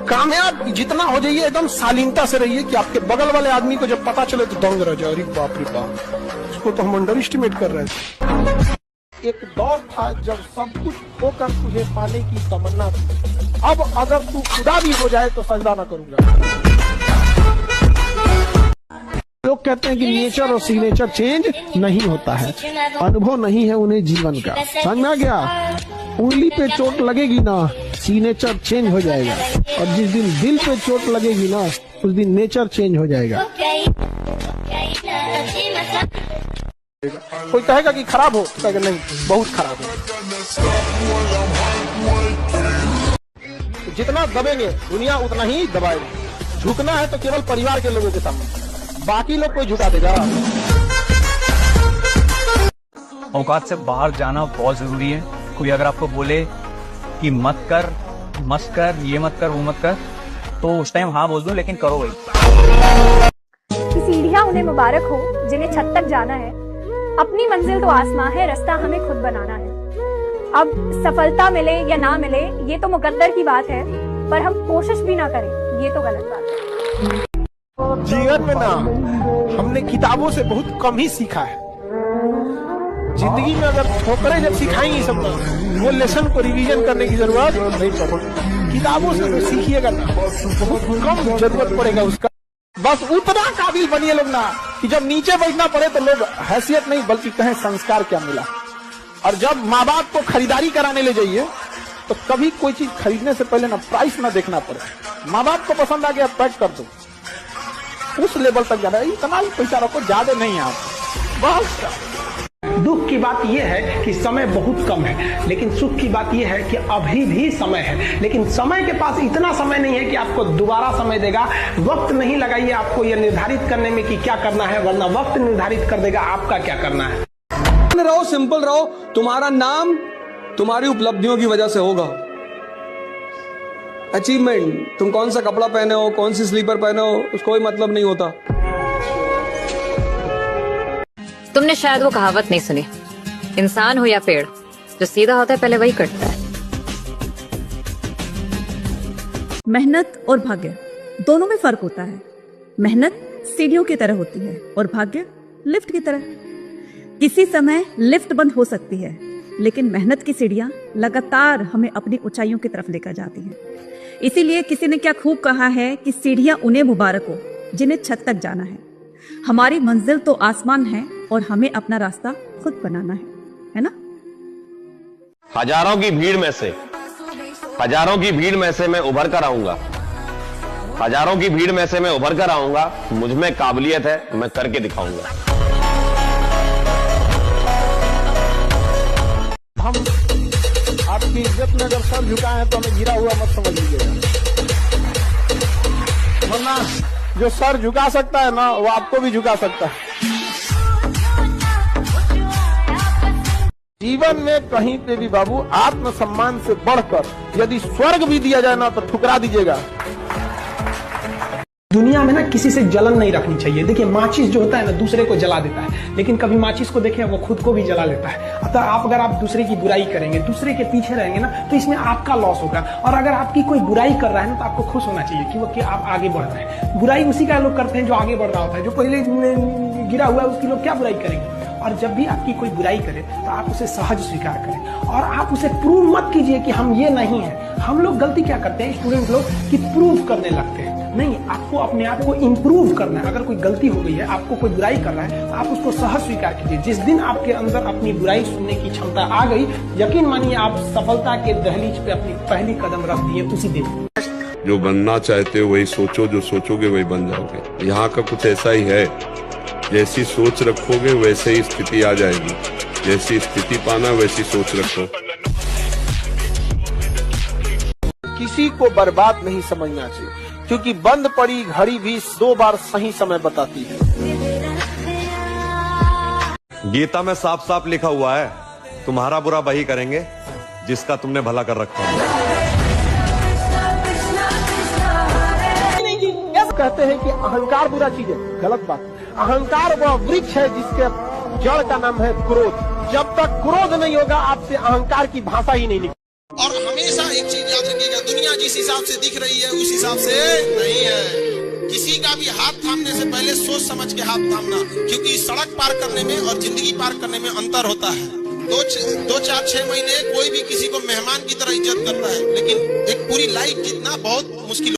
कामयाब जितना हो जाइए एकदम शालीनता से रहिए कि आपके बगल वाले आदमी को जब पता चले तो दंग रह जाए, अरे बाप रे बाप, उसको तो हम अंडर एस्टिमेट कर रहे थे। एक दौर था जब सब कुछ होकर तुझे पाने की तमन्ना थी, अब अगर तू खुदा भी हो जाए तो सजदा न करूंगा। लोग कहते हैं कि नेचर और सिग्नेचर चेंज नहीं होता है, अनुभव नहीं है उन्हें जीवन का, समझ में आ गया। उंगली पे चोट लगेगी ना, सिग्नेचर चेंज हो जाएगा, और जिस दिन दिल पे चोट लगेगी ना, उस दिन नेचर चेंज हो जाएगा। कोई कहेगा कि खराब हो, तो कहेगा नहीं बहुत खराब हो। तो जितना दबेंगे दुनिया उतना ही दबाएगी। झुकना है तो केवल परिवार के लोगों के सामने, बाकी लोग कोई झुका देगा। औकात से बाहर जाना बहुत जरूरी है। कोई अगर आपको बोले कि मत कर, ये मत कर, वो मत कर, तो उस टाइम हाँ बोल दो, लेकिन करो वही। सीढ़ियां उन्हें मुबारक हो जिन्हें छत तक जाना है। अपनी मंजिल तो आसमां है, रास्ता हमें खुद बनाना है। अब सफलता मिले या ना मिले ये तो मुकद्दर की बात है, पर हम कोशिश भी ना करें ये तो गलत बात है। जीवन में ना हमने किताबों से बहुत कम ही सीखा है। जिंदगी में अगर ठोकरें जब सिखाएंगी सब, वो लेसन को रिवीजन करने की जरूरत नहीं पड़ेगी। किताबों से तो सीखिएगा ना, बहुत कम जरूरत पड़ेगा उसका। बस उतना काबिल बनिए लोग ना कि जब नीचे बैठना पड़े तो लोग हैसियत नहीं बल्कि कहें संस्कार क्या मिला। और जब माँ बाप को खरीदारी कराने ले जाइए तो कभी कोई चीज खरीदने से पहले ना प्राइस ना देखना पड़े। माँ बाप को पसंद आ गया पैक कर दो, उस लेवल तक जाना है। इतना ही पैसा रखो, ज्यादा नहीं आप बहुत। दुख की बात यह है कि समय बहुत कम है, लेकिन सुख की बात यह है कि अभी भी समय है। लेकिन समय के पास इतना समय नहीं है कि आपको दोबारा समय देगा। वक्त नहीं लगाइए आपको यह निर्धारित करने में कि क्या करना है, वरना वक्त निर्धारित कर देगा आपका क्या करना है। रहो, सिंपल रहो। तुम्हारा नाम तुम्हारी उपलब्धियों की वजह से होगा। अचीवमेंट, तुम कौन सा कपड़ा पहने हो, कौन सी स्लीपर पहने हो, उसको कोई मतलब नहीं होता। तुमने शायद वो कहावत नहीं सुनी, इंसान हो या पेड़, जो सीधा होता है पहले वही कटता है। मेहनत और भाग्य दोनों में फर्क होता है। मेहनत सीढ़ियों की तरह होती है और भाग्य लिफ्ट की तरह। किसी समय लिफ्ट बंद हो सकती है, लेकिन मेहनत की सीढ़ियां लगातार हमें अपनी ऊंचाइयों की तरफ लेकर जाती हैं। इसीलिए किसी ने क्या खूब कहा है कि सीढ़ियां उन्हें मुबारक हो जिन्हें छत तक जाना है। हमारी मंजिल तो आसमान है और हमें अपना रास्ता खुद बनाना है ना। हजारों की भीड़ में से मैं उभर कर आऊंगा। हजारों की भीड़ में से मैं उभर कर आऊंगा। मुझ में काबिलियत है, मैं करके दिखाऊंगा। हम आपकी इज्जत में अगर सर झुकाए हैं तो हमें गिरा हुआ मत समझ लीजिएगा, वरना जो सर झुका सकता है ना वो आपको भी झुका सकता है। जीवन में कहीं पे भी बाबू आत्मसम्मान से बढ़कर यदि स्वर्ग भी दिया जाए ना तो ठुकरा दीजिएगा। दुनिया में ना किसी से जलन नहीं रखनी चाहिए। देखिए माचिस जो होता है ना दूसरे को जला देता है, लेकिन कभी माचिस को देखें वो खुद को भी जला लेता है। अतः अगर आप दूसरे की बुराई करेंगे, दूसरे के पीछे रहेंगे ना, तो इसमें आपका लॉस होगा। और अगर आपकी कोई बुराई कर रहा है ना तो आपको खुश होना चाहिए कि वो कि आप आगे बढ़ रहे हैं। बुराई उसी का लोग करते हैं जो आगे बढ़ रहा होता है। जो पहले गिरा हुआ है उसकी लोग क्या बुराई करेंगे। और जब भी आपकी कोई बुराई करे तो आप उसे सहज स्वीकार करें और आप उसे प्रूव मत कीजिए कि हम ये नहीं है। हम लोग गलती क्या करते हैं स्टूडेंट लोग कि प्रूव करने लगते हैं। नहीं, आपको अपने आप को इम्प्रूव करना है। अगर कोई गलती हो गई है, आपको कोई बुराई कर रहा है, तो आप उसको सहज स्वीकार कीजिए। जिस दिन आपके अंदर अपनी बुराई सुनने की क्षमता आ गई, यकीन मानिए आप सफलता के दहलीज पे अपनी पहली कदम रख दिए उसी दिन। जो बनना चाहते हो वही सोचो, जो सोचोगे वही बन जाओगे। यहाँ का कुछ ऐसा ही है, जैसी सोच रखोगे वैसे ही स्थिति आ जाएगी। जैसी स्थिति पाना वैसी सोच रखो। किसी को बर्बाद नहीं समझना चाहिए, क्योंकि बंद पड़ी घड़ी भी 2 बार सही समय बताती है। गीता में साफ साफ लिखा हुआ है, तुम्हारा बुरा वही करेंगे जिसका तुमने भला कर रखा है। कहते हैं कि अहंकार बुरा चीज है, गलत बात। अहंकार वह वृक्ष है जिसके जड़ का नाम है क्रोध। जब तक क्रोध नहीं होगा आपसे अहंकार की भाषा ही नहीं निकलेगी। और हमेशा एक चीज याद लगेगा। दुनिया जिस हिसाब से दिख रही है उस हिसाब से नहीं है। किसी का भी हाथ थामने से पहले सोच समझ के हाथ थामना, क्योंकि सड़क पार करने में और जिंदगी पार करने में अंतर होता है। 2-4-6 महीने कोई भी किसी को मेहमान की तरह इज्जत करता है, लेकिन एक पूरी लाइफ जीतना बहुत मुश्किल।